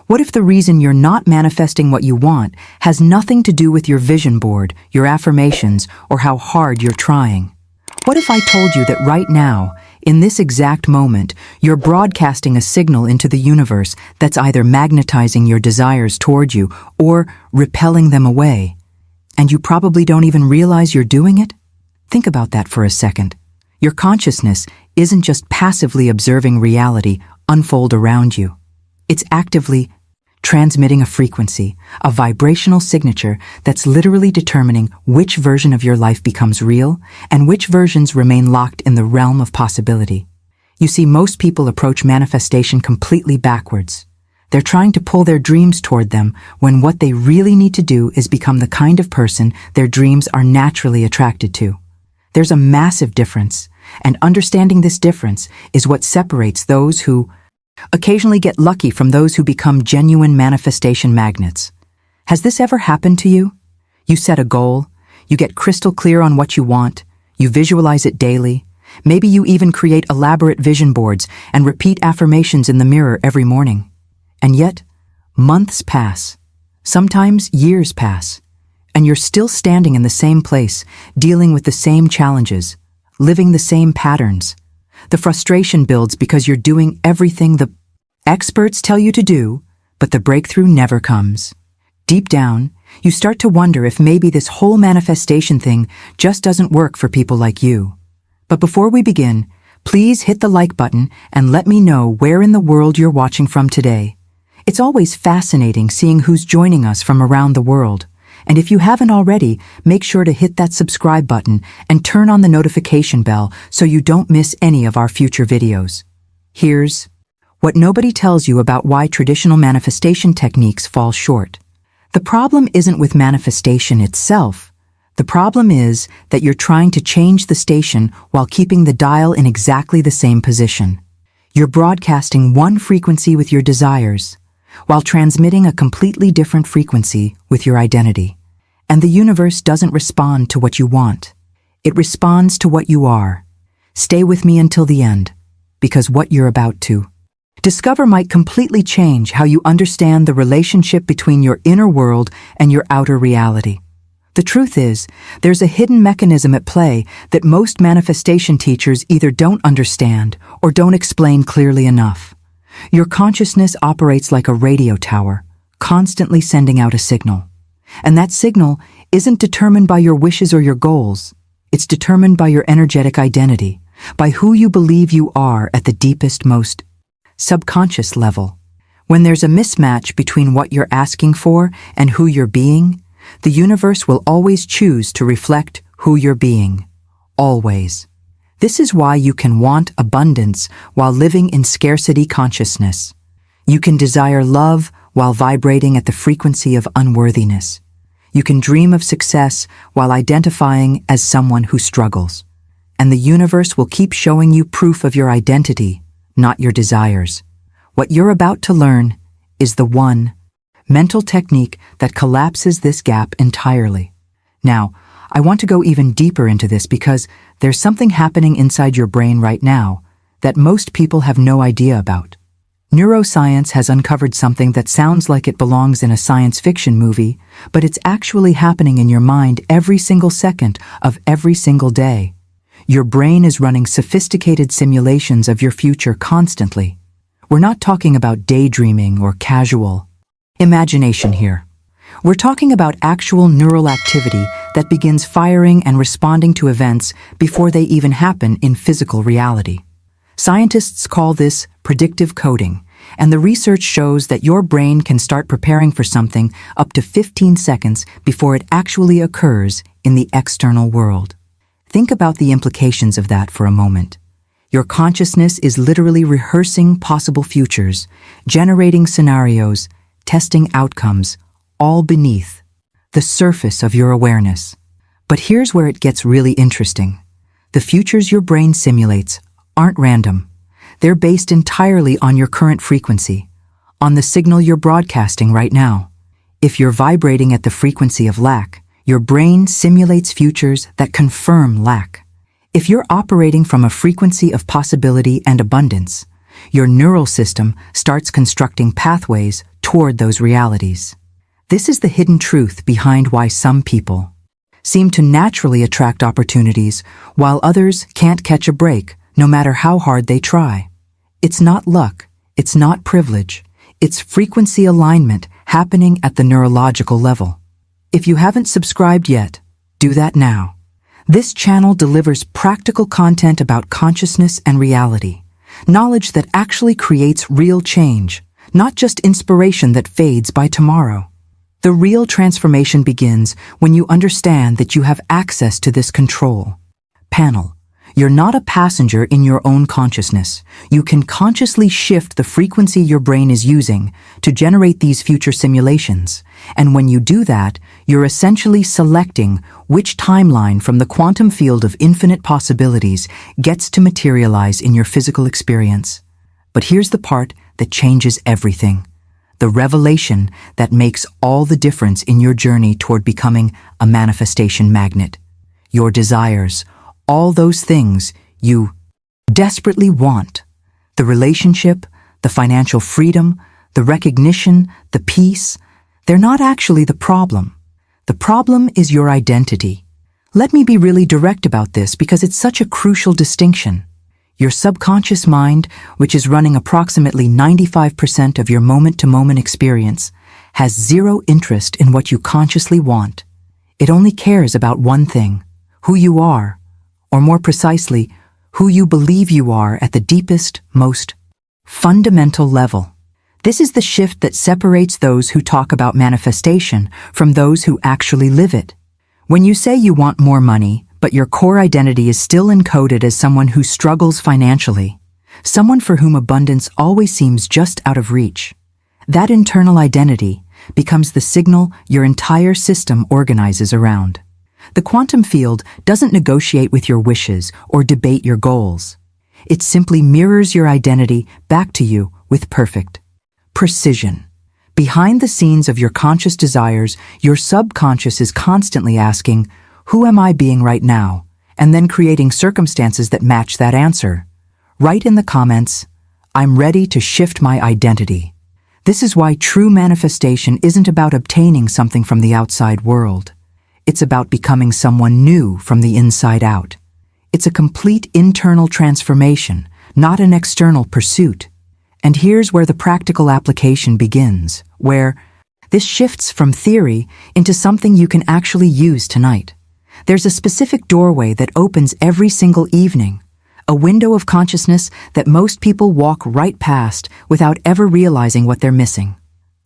What if the reason you're not manifesting what you want has nothing to do with your vision board, your affirmations, or how hard you're trying? What if I told you that right now, in this exact moment, you're broadcasting a signal into the universe that's either magnetizing your desires toward you or repelling them away? And you probably don't even realize you're doing it? Think about that for a second. Your consciousness isn't just passively observing reality unfold around you. It's actively transmitting a frequency, a vibrational signature that's literally determining which version of your life becomes real and which versions remain locked in the realm of possibility. You see, most people approach manifestation completely backwards. They're trying to pull their dreams toward them when what they really need to do is become the kind of person their dreams are naturally attracted to. There's a massive difference, and understanding this difference is what separates those who occasionally get lucky from those who become genuine manifestation magnets. Has this ever happened to you? You set a goal, you get crystal clear on what you want, you visualize it daily, maybe you even create elaborate vision boards and repeat affirmations in the mirror every morning. And yet, months pass, sometimes years pass, and you're still standing in the same place, dealing with the same challenges, living the same patterns. The frustration builds because you're doing everything the experts tell you to do, but the breakthrough never comes. Deep down, you start to wonder if maybe this whole manifestation thing just doesn't work for people like you. But before we begin, please hit the like button and let me know where in the world you're watching from today. It's always fascinating seeing who's joining us from around the world. And if you haven't already, make sure to hit that subscribe button and turn on the notification bell so you don't miss any of our future videos. Here's what nobody tells you about why traditional manifestation techniques fall short. The problem isn't with manifestation itself. The problem is that you're trying to change the station while keeping the dial in exactly the same position. You're broadcasting one frequency with your desires, while transmitting a completely different frequency with your identity. And the universe doesn't respond to what you want. It responds to what you are. Stay with me until the end, because what you're about to discover might completely change how you understand the relationship between your inner world and your outer reality. The truth is, there's a hidden mechanism at play that most manifestation teachers either don't understand or don't explain clearly enough. Your consciousness operates like a radio tower, constantly sending out a signal. And that signal isn't determined by your wishes or your goals. It's determined by your energetic identity, by who you believe you are at the deepest, most subconscious level. When there's a mismatch between what you're asking for and who you're being, the universe will always choose to reflect who you're being. Always. This is why you can want abundance while living in scarcity consciousness. You can desire love while vibrating at the frequency of unworthiness. You can dream of success while identifying as someone who struggles. And the universe will keep showing you proof of your identity, not your desires. What you're about to learn is the one mental technique that collapses this gap entirely. Now, I want to go even deeper into this because there's something happening inside your brain right now that most people have no idea about. Neuroscience has uncovered something that sounds like it belongs in a science fiction movie, but it's actually happening in your mind every single second of every single day. Your brain is running sophisticated simulations of your future constantly. We're not talking about daydreaming or casual imagination here. We're talking about actual neural activity that begins firing and responding to events before they even happen in physical reality. Scientists call this predictive coding, and the research shows that your brain can start preparing for something up to 15 seconds before it actually occurs in the external world. Think about the implications of that for a moment. Your consciousness is literally rehearsing possible futures, generating scenarios, testing outcomes, all beneath the surface of your awareness. But here's where it gets really interesting. The futures your brain simulates aren't random. They're based entirely on your current frequency, on the signal you're broadcasting right now. If you're vibrating at the frequency of lack, your brain simulates futures that confirm lack. If you're operating from a frequency of possibility and abundance, your neural system starts constructing pathways toward those realities. This is the hidden truth behind why some people seem to naturally attract opportunities, while others can't catch a break, no matter how hard they try. It's not luck, it's not privilege, it's frequency alignment happening at the neurological level. If you haven't subscribed yet, do that now. This channel delivers practical content about consciousness and reality, knowledge that actually creates real change, not just inspiration that fades by tomorrow. The real transformation begins when you understand that you have access to this control panel. You're not a passenger in your own consciousness. You can consciously shift the frequency your brain is using to generate these future simulations. And when you do that, you're essentially selecting which timeline from the quantum field of infinite possibilities gets to materialize in your physical experience. But here's the part that changes everything. The revelation that makes all the difference in your journey toward becoming a manifestation magnet. Your desires, all those things you desperately want. The relationship, the financial freedom, the recognition, the peace, they're not actually the problem. The problem is your identity. Let me be really direct about this because it's such a crucial distinction. Your subconscious mind, which is running approximately 95% of your moment-to-moment experience, has zero interest in what you consciously want. It only cares about one thing, who you are, or more precisely, who you believe you are at the deepest, most fundamental level. This is the shift that separates those who talk about manifestation from those who actually live it. When you say you want more money, but your core identity is still encoded as someone who struggles financially, someone for whom abundance always seems just out of reach, that internal identity becomes the signal your entire system organizes around. The quantum field doesn't negotiate with your wishes or debate your goals. It simply mirrors your identity back to you with perfect precision. Behind the scenes of your conscious desires, your subconscious is constantly asking, "Who am I being right now?" and then creating circumstances that match that answer. Write in the comments, "I'm ready to shift my identity." This is why true manifestation isn't about obtaining something from the outside world. It's about becoming someone new from the inside out. It's a complete internal transformation, not an external pursuit. And here's where the practical application begins, where this shifts from theory into something you can actually use tonight. There's a specific doorway that opens every single evening, a window of consciousness that most people walk right past without ever realizing what they're missing.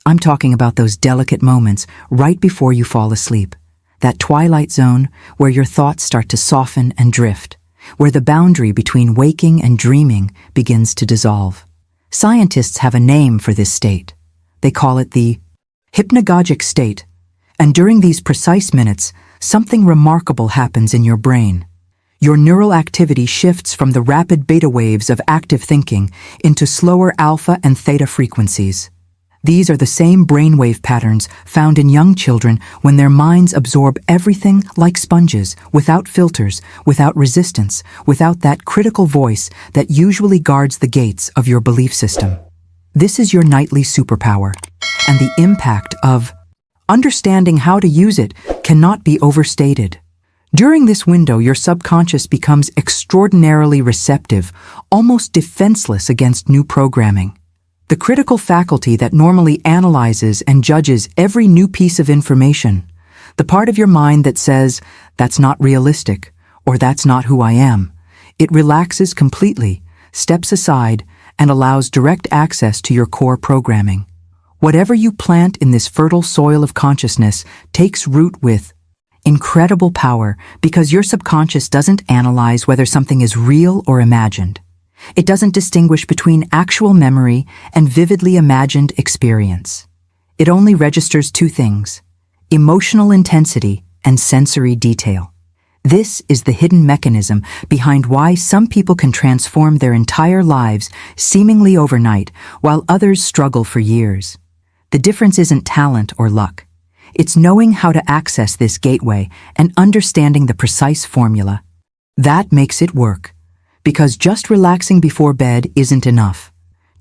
I'm talking about those delicate moments right before you fall asleep, that twilight zone where your thoughts start to soften and drift, where the boundary between waking and dreaming begins to dissolve. Scientists have a name for this state. They call it the hypnagogic state, and during these precise minutes, something remarkable happens in your brain. Your neural activity shifts from the rapid beta waves of active thinking into slower alpha and theta frequencies. These are the same brainwave patterns found in young children when their minds absorb everything like sponges, without filters, without resistance, without that critical voice that usually guards the gates of your belief system. This is your nightly superpower, and the impact of understanding how to use it cannot be overstated. During this window, your subconscious becomes extraordinarily receptive, almost defenseless against new programming. The critical faculty that normally analyzes and judges every new piece of information, the part of your mind that says, "That's not realistic," or "That's not who I am," it relaxes completely, steps aside, and allows direct access to your core programming. Whatever you plant in this fertile soil of consciousness takes root with incredible power because your subconscious doesn't analyze whether something is real or imagined. It doesn't distinguish between actual memory and vividly imagined experience. It only registers two things: emotional intensity and sensory detail. This is the hidden mechanism behind why some people can transform their entire lives seemingly overnight, while others struggle for years. The difference isn't talent or luck. It's knowing how to access this gateway and understanding the precise formula. That makes it work. Because just relaxing before bed isn't enough.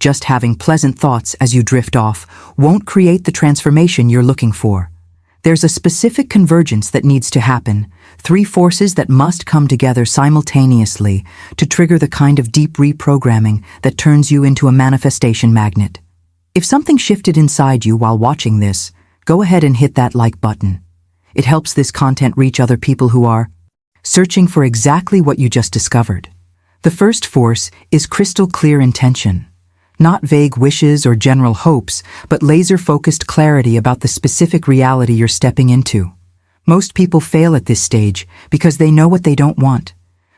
Just having pleasant thoughts as you drift off won't create the transformation you're looking for. There's a specific convergence that needs to happen, 3 forces that must come together simultaneously to trigger the kind of deep reprogramming that turns you into a manifestation magnet. If something shifted inside you while watching this, go ahead and hit that like button. It helps this content reach other people who are searching for exactly what you just discovered. The first force is crystal clear intention. Not vague wishes or general hopes, but laser-focused clarity about the specific reality you're stepping into. Most people fail at this stage because they know what they don't want,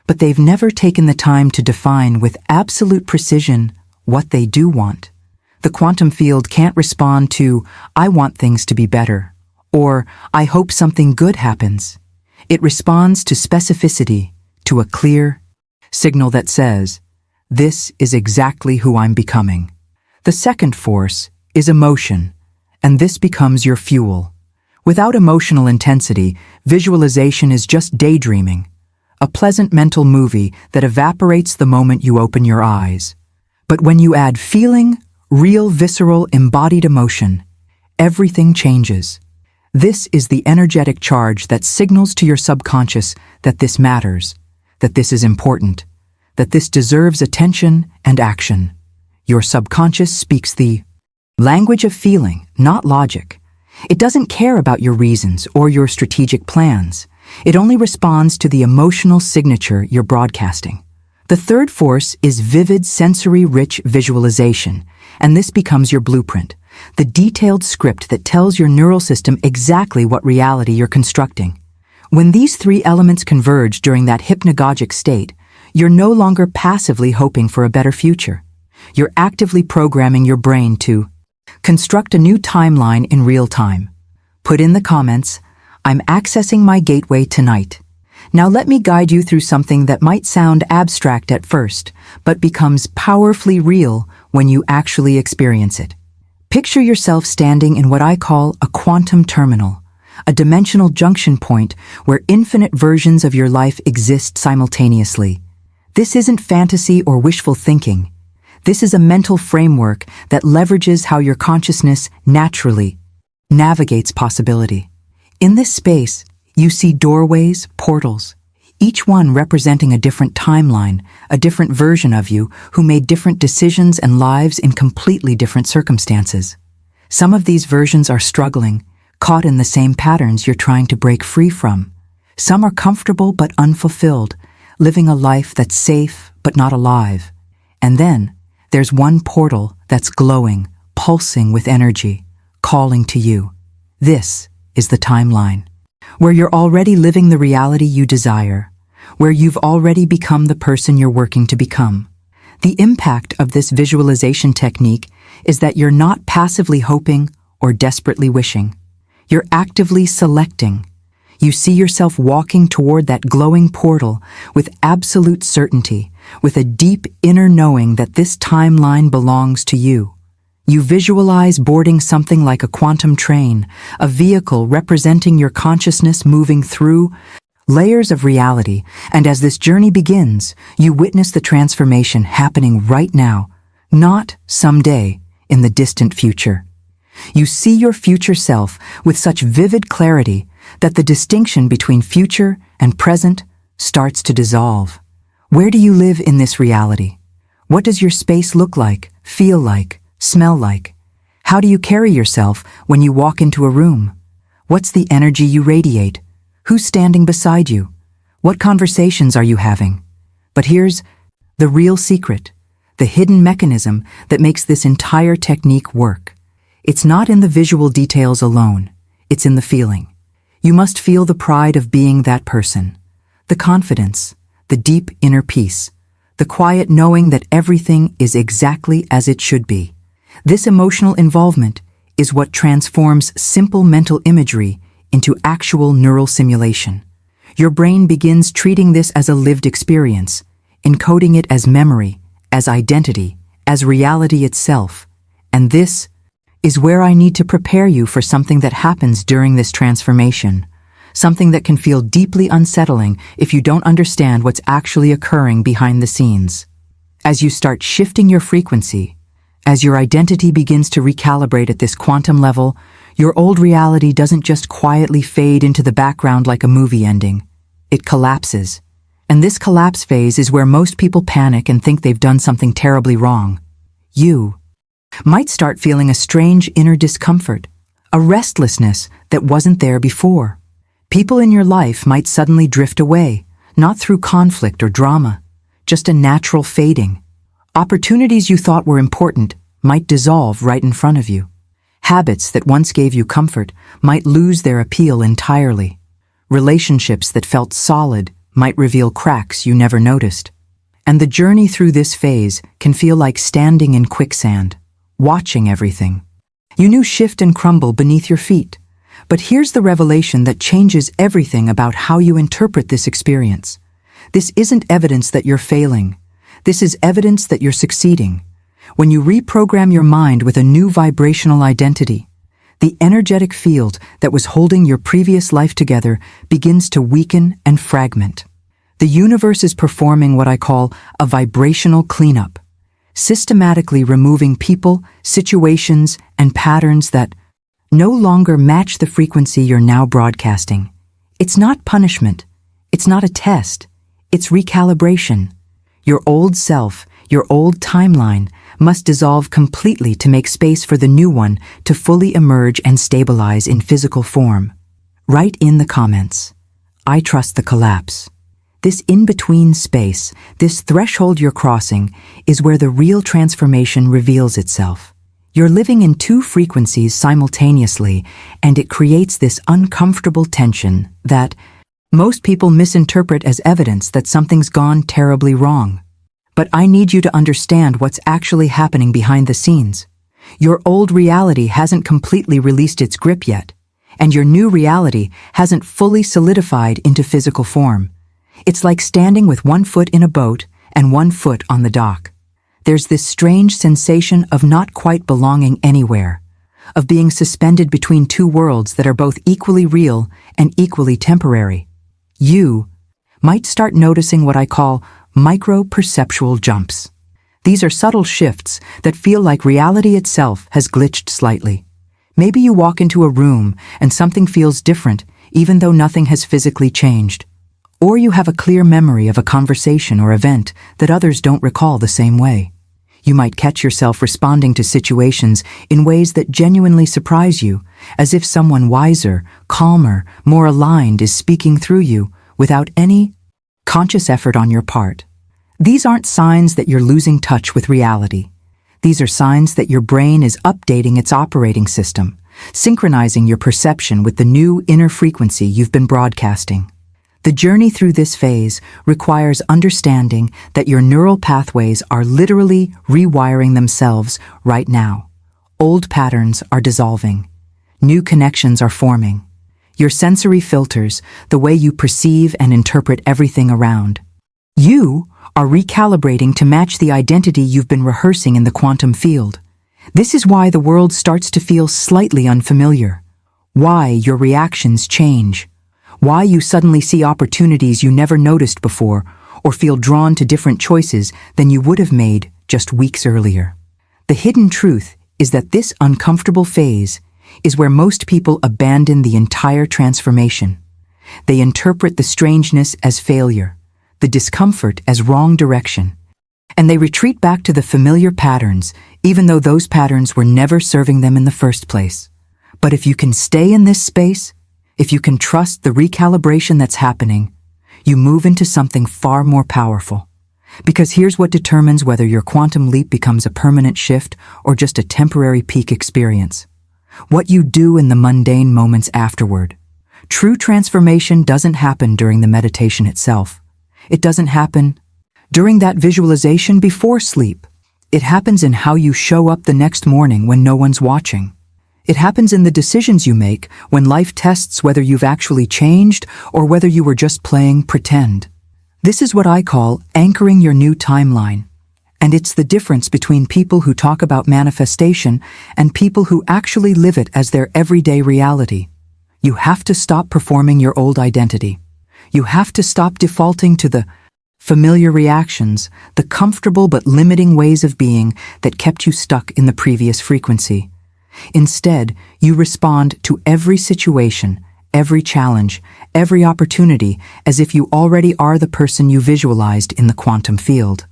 but they've never taken the time to define with absolute precision what they do want. The quantum field can't respond to, "I want things to be better," or "I hope something good happens." It responds to specificity, to a clear signal that says, "This is exactly who I'm becoming." The second force is emotion, and this becomes your fuel. Without emotional intensity, visualization is just daydreaming, a pleasant mental movie that evaporates the moment you open your eyes. But when you add feeling, real, visceral, embodied emotion, everything changes. This is the energetic charge that signals to your subconscious that this matters, that this is important, that this deserves attention and action. Your subconscious speaks the language of feeling, not logic. It doesn't care about your reasons or your strategic plans. It only responds to the emotional signature you're broadcasting. The third force is vivid, sensory-rich visualization, and this becomes your blueprint, the detailed script that tells your neural system exactly what reality you're constructing. When these 3 elements converge during that hypnagogic state, you're no longer passively hoping for a better future. You're actively programming your brain to construct a new timeline in real time. Put in the comments, "I'm accessing my gateway tonight." Now let me guide you through something that might sound abstract at first, but becomes powerfully real when you actually experience it. Picture yourself standing in what I call a quantum terminal, a dimensional junction point where infinite versions of your life exist simultaneously. This isn't fantasy or wishful thinking. This is a mental framework that leverages how your consciousness naturally navigates possibility. In this space, you see doorways, portals, each one representing a different timeline, a different version of you who made different decisions and lives in completely different circumstances. Some of these versions are struggling, caught in the same patterns you're trying to break free from. Some are comfortable but unfulfilled, living a life that's safe but not alive. And then, there's one portal that's glowing, pulsing with energy, calling to you. This is the timeline, where you're already living the reality you desire, where you've already become the person you're working to become. The impact of this visualization technique is that you're not passively hoping or desperately wishing. You're actively selecting. You see yourself walking toward that glowing portal with absolute certainty, with a deep inner knowing that this timeline belongs to you. You visualize boarding something like a quantum train, a vehicle representing your consciousness moving through layers of reality, and as this journey begins, you witness the transformation happening right now, not someday in the distant future. You see your future self with such vivid clarity that the distinction between future and present starts to dissolve. Where do you live in this reality? What does your space look like, feel like, smell like? How do you carry yourself when you walk into a room? What's the energy you radiate? Who's standing beside you? What conversations are you having? But here's the real secret, the hidden mechanism that makes this entire technique work. It's not in the visual details alone, it's in the feeling. You must feel the pride of being that person, the confidence, the deep inner peace, the quiet knowing that everything is exactly as it should be. This emotional involvement is what transforms simple mental imagery into actual neural simulation. Your brain begins treating this as a lived experience, encoding it as memory, as identity, as reality itself. And this is where I need to prepare you for something that happens during this transformation, something that can feel deeply unsettling if you don't understand what's actually occurring behind the scenes. As you start shifting your frequency, As your identity begins to recalibrate at this quantum level, your old reality doesn't just quietly fade into the background like a movie ending. It collapses. And this collapse phase is where most people panic and think they've done something terribly wrong. You might start feeling a strange inner discomfort, a restlessness that wasn't there before. People in your life might suddenly drift away, not through conflict or drama, just a natural fading. Opportunities you thought were important might dissolve right in front of you. Habits that once gave you comfort might lose their appeal entirely. Relationships that felt solid might reveal cracks you never noticed. And the journey through this phase can feel like standing in quicksand, watching everything. You knew shift and crumble beneath your feet. But here's the revelation that changes everything about how you interpret this experience. This isn't evidence that you're failing. This is evidence that you're succeeding. When you reprogram your mind with a new vibrational identity, the energetic field that was holding your previous life together begins to weaken and fragment. The universe is performing what I call a vibrational cleanup, systematically removing people, situations, and patterns that no longer match the frequency you're now broadcasting. It's not punishment. It's not a test. It's recalibration. Your old self, your old timeline, must dissolve completely to make space for the new one to fully emerge and stabilize in physical form. Write in the comments, I trust the collapse. This in-between space, this threshold you're crossing, is where the real transformation reveals itself. You're living in two frequencies simultaneously, and it creates this uncomfortable tension that most people misinterpret as evidence that something's gone terribly wrong. But I need you to understand what's actually happening behind the scenes. Your old reality hasn't completely released its grip yet, and your new reality hasn't fully solidified into physical form. It's like standing with one foot in a boat and one foot on the dock. There's this strange sensation of not quite belonging anywhere, of being suspended between two worlds that are both equally real and equally temporary. You might start noticing what I call micro-perceptual jumps. These are subtle shifts that feel like reality itself has glitched slightly. Maybe you walk into a room and something feels different even though nothing has physically changed. Or you have a clear memory of a conversation or event that others don't recall the same way. You might catch yourself responding to situations in ways that genuinely surprise you, as if someone wiser, calmer, more aligned is speaking through you without any conscious effort on your part. These aren't signs that you're losing touch with reality. These are signs that your brain is updating its operating system, synchronizing your perception with the new inner frequency you've been broadcasting. The journey through this phase requires understanding that your neural pathways are literally rewiring themselves right now. Old patterns are dissolving. New connections are forming. Your sensory filters, the way you perceive and interpret everything around. You are recalibrating to match the identity you've been rehearsing in the quantum field. This is why the world starts to feel slightly unfamiliar. Why your reactions change. Why you suddenly see opportunities you never noticed before or feel drawn to different choices than you would have made just weeks earlier. The hidden truth is that this uncomfortable phase is where most people abandon the entire transformation. They interpret the strangeness as failure, the discomfort as wrong direction, and they retreat back to the familiar patterns, even though those patterns were never serving them in the first place. But if you can stay in this space, if you can trust the recalibration that's happening, you move into something far more powerful. Because here's what determines whether your quantum leap becomes a permanent shift or just a temporary peak experience. What you do in the mundane moments afterward. True transformation doesn't happen during the meditation itself. It doesn't happen during that visualization before sleep. It happens in how you show up the next morning when no one's watching. It happens in the decisions you make when life tests whether you've actually changed or whether you were just playing pretend. This is what I call anchoring your new timeline. And it's the difference between people who talk about manifestation and people who actually live it as their everyday reality. You have to stop performing your old identity. You have to stop defaulting to the familiar reactions, the comfortable but limiting ways of being that kept you stuck in the previous frequency. Instead, you respond to every situation, every challenge, every opportunity as if you already are the person you visualized in the quantum field.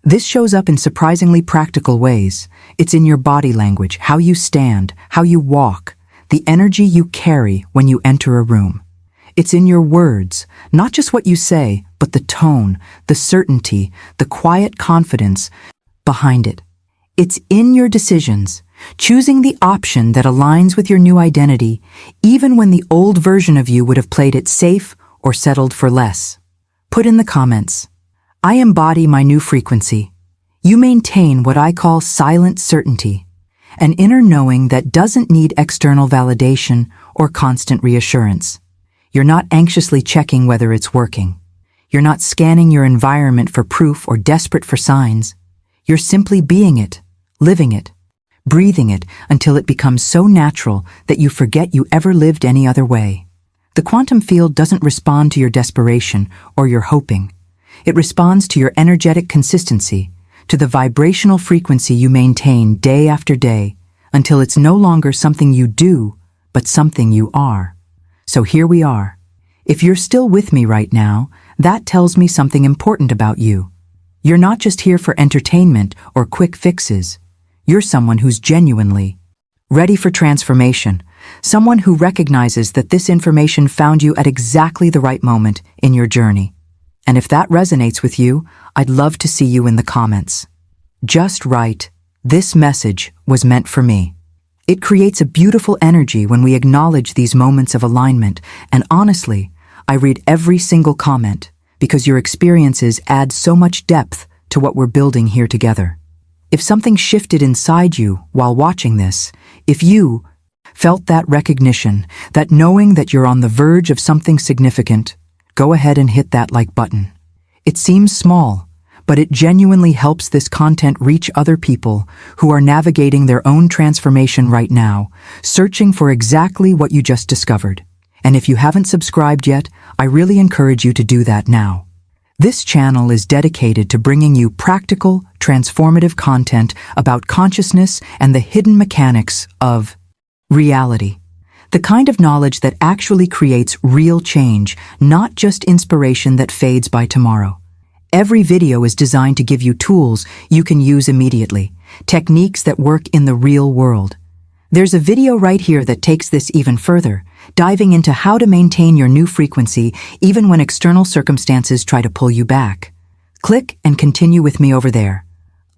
This shows up in surprisingly practical ways. It's in your body language, how you stand, how you walk, the energy you carry when you enter a room. It's in your words, not just what you say, but the tone, the certainty, the quiet confidence behind it. It's in your decisions, choosing the option that aligns with your new identity, even when the old version of you would have played it safe or settled for less. Put in the comments, "I embody my new frequency." You maintain what I call silent certainty, an inner knowing that doesn't need external validation or constant reassurance. You're not anxiously checking whether it's working. You're not scanning your environment for proof or desperate for signs. You're simply being it, living it, breathing it until it becomes so natural that you forget you ever lived any other way. The quantum field doesn't respond to your desperation or your hoping. It responds to your energetic consistency, to the vibrational frequency you maintain day after day, until it's no longer something you do, but something you are. So here we are. If you're still with me right now, that tells me something important about you. You're not just here for entertainment or quick fixes. You're someone who's genuinely ready for transformation, someone who recognizes that this information found you at exactly the right moment in your journey. And if that resonates with you, I'd love to see you in the comments. Just write, "This message was meant for me." It creates a beautiful energy when we acknowledge these moments of alignment, and honestly, I read every single comment because your experiences add so much depth to what we're building here together. If something shifted inside you while watching this, if you felt that recognition, that knowing that you're on the verge of something significant, go ahead and hit that like button. It seems small, but it genuinely helps this content reach other people who are navigating their own transformation right now, searching for exactly what you just discovered. And if you haven't subscribed yet, I really encourage you to do that now. This channel is dedicated to bringing you practical, transformative content about consciousness and the hidden mechanics of reality. The kind of knowledge that actually creates real change, not just inspiration that fades by tomorrow. Every video is designed to give you tools you can use immediately, techniques that work in the real world. There's a video right here that takes this even further, diving into how to maintain your new frequency even when external circumstances try to pull you back. Click and continue with me over there.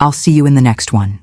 I'll see you in the next one.